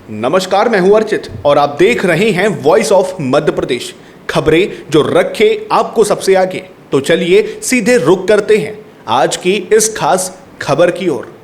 नमस्कार, मैं हूं अर्चित और आप देख रहे हैं वॉइस ऑफ मध्य प्रदेश। खबरें जो रखे आपको सबसे आगे। तो चलिए सीधे रुक करते हैं आज की इस खास खबर की ओर।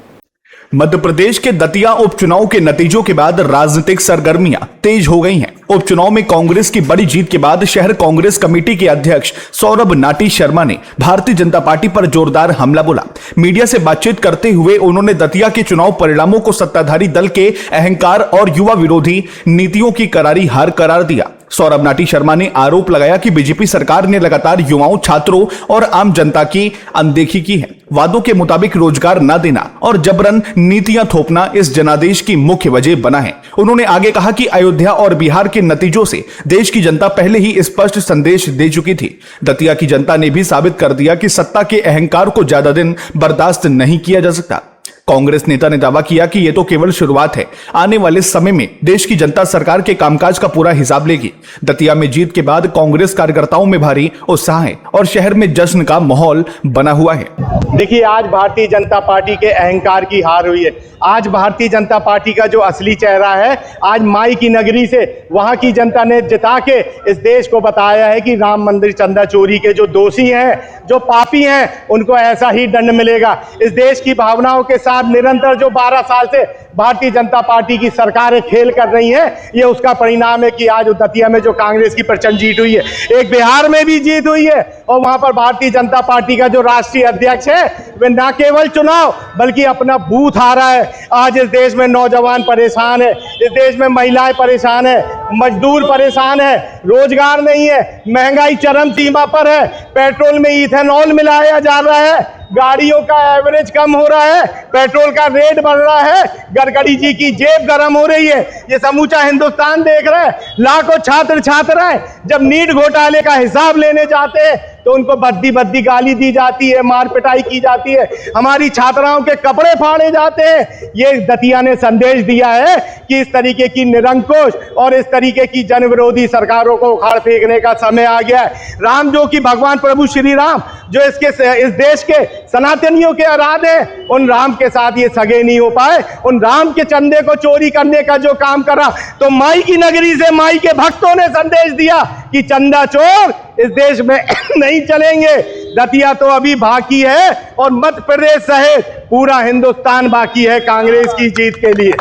मध्य प्रदेश के दतिया उपचुनाव के नतीजों के बाद राजनीतिक सरगर्मियां तेज हो गई हैं। उपचुनाव में कांग्रेस की बड़ी जीत के बाद शहर कांग्रेस कमेटी के अध्यक्ष सौरभ नाटी शर्मा ने भारतीय जनता पार्टी पर जोरदार हमला बोला। मीडिया से बातचीत करते हुए उन्होंने दतिया के चुनाव परिणामों को सत्ताधारी दल के अहंकार और युवा विरोधी नीतियों की करारी हार करार दिया। सौरभ नाटी शर्मा ने आरोप लगाया कि बीजेपी सरकार ने लगातार युवाओं, छात्रों और आम जनता की अनदेखी की है। वादों के मुताबिक रोजगार न देना और जबरन नीतियां थोपना इस जनादेश की मुख्य वजह बना है। उन्होंने आगे कहा कि अयोध्या और बिहार के नतीजों से देश की जनता पहले ही स्पष्ट संदेश दे चुकी थी। दतिया की जनता ने भी साबित कर दिया कि सत्ता के अहंकार को ज्यादा दिन बर्दाश्त नहीं किया जा सकता। कांग्रेस नेता ने दावा किया कि यह तो केवल शुरुआत है, आने वाले समय में देश की जनता सरकार के कामकाज का पूरा हिसाब लेगी। दतिया में जीत के बाद कांग्रेस कार्यकर्ताओं में भारी उत्साह है और शहर में जश्न का माहौल बना हुआ है। देखिए, आज भारतीय जनता पार्टी के अहंकार की हार हुई है। आज भारतीय जनता पार्टी का जो असली चेहरा है, आज माई की नगरी से वहां की जनता ने जिता के इस देश को बताया है कि राम मंदिर चंदा चोरी के जो दोषी हैं, जो पापी हैं, उनको ऐसा ही दंड मिलेगा। इस देश की भावनाओं के साथ निरंतर जो 12 साल से भारतीय जनता पार्टी की सरकारें खेल कर रही हैं, ये उसका परिणाम है कि आज दतिया में जो कांग्रेस की प्रचंड जीत हुई है, एक बिहार में भी जीत हुई है और वहां पर भारतीय जनता पार्टी का जो राष्ट्रीय अध्यक्ष है वे न केवल चुनाव बल्कि अपना बूथ हारा है। आज इस देश में नौजवान परेशान है, इस देश में महिलाएं परेशान है, मजदूर परेशान है, रोजगार नहीं है, महंगाई चरम सीमा पर है, पेट्रोल में इथेनॉल मिलाया जा रहा है, गाड़ियों का एवरेज कम हो रहा है, पेट्रोल का रेट बढ़ रहा है, गडकरी जी की जेब गर्म हो रही है। ये समूचा हिंदुस्तान देख रहा है। लाखों छात्र छात्राएं जब नीट घोटाले का हिसाब लेने जाते हैं तो उनको बद्दी बद्दी गाली दी जाती है, मार पिटाई की जाती है, हमारी छात्राओं के कपड़े फाड़े जाते हैं। ये दतिया ने संदेश दिया है कि इस तरीके की निरंकुश और इस तरीके की जन विरोधी सरकारों को उखाड़ फेंकने का समय आ गया है। राम जो कि भगवान प्रभु श्री राम जो इस देश के सनातनियों के आराध्य हैं, उन राम के साथ ये सगे नहीं हो पाए। उन राम के चंदे को चोरी करने का जो काम करा, तो माई की नगरी से माई के भक्तों ने संदेश दिया कि चंदा चोर इस देश में नहीं चलेंगे। दतिया तो अभी बाकी है और मध्य प्रदेश सहित पूरा हिंदुस्तान बाकी है कांग्रेस की जीत के लिए।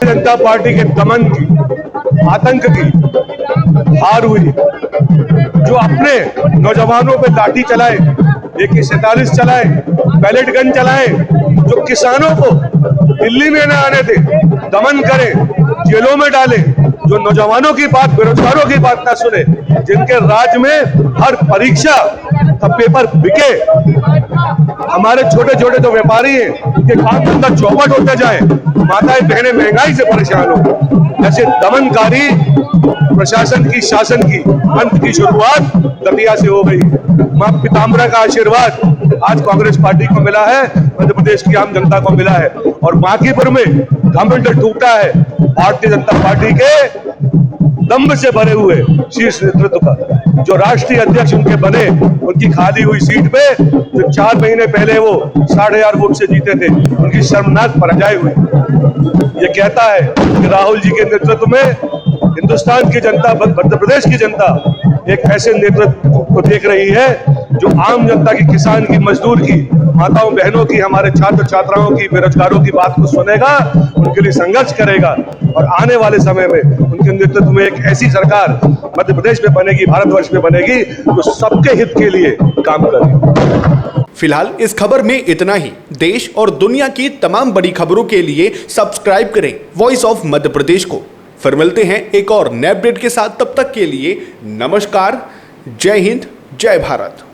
जनता पार्टी के दमन की, आतंक की हार हुई। जो अपने नौजवानों पे लाठी चलाए, AK-47 चलाए, पैलेट गन चलाए, जो किसानों को दिल्ली में न आने दे, दमन करे, जेलों में डाले, जो नौजवानों की बात, बेरोजगारों की बात ना सुने, जिनके राज्य में हर परीक्षा का पेपर बिके, हमारे छोटे छोटे जो व्यापारी हैं उनके काम धंधा चौपट होते जाए, माताएं बहनें महंगाई से परेशान हो। ऐसे दमनकारी प्रशासन की, शासन की अंत की शुरुआत दतिया से हो गई। मां पीताम्बरा का आशीर्वाद आज कांग्रेस पार्टी को मिला है, मध्य प्रदेश की आम जनता को मिला है और बांकीपुर में घमंड टूटा है भारतीय जनता पार्टी के दम्भ से भरे हुए शीर्ष नेतृत्व का। जो राष्ट्रीय अध्यक्ष उनके बने, उनकी खाली हुई सीट पे जो 4 महीने पहले वो 8,500 वोट से जीते थे, उनकी शर्मनाक पराजय हुई। ये कहता है कि राहुल जी के नेतृत्व में हिंदुस्तान की जनता, मध्य प्रदेश की जनता एक ऐसे नेतृत्व को देख रही है जो आम जनता की, किसान की, मजदूर की, माताओं बहनों की, हमारे छात्र छात्राओं की, बेरोजगारों की बात को सुनेगा, उनके लिए संघर्ष करेगा और आने वाले समय में उनके नेतृत्व में एक ऐसी सरकार मध्य प्रदेश में बनेगी, भारतवर्ष में बनेगी, जो सबके हित के लिए काम करेगी। फिलहाल इस खबर में इतना ही। देश और दुनिया की तमाम बड़ी खबरों के लिए सब्सक्राइब करें वॉइस ऑफ मध्य प्रदेश को। फिर मिलते हैं एक और नए अपडेट के साथ। तब तक के लिए नमस्कार, जय हिंद, जय भारत।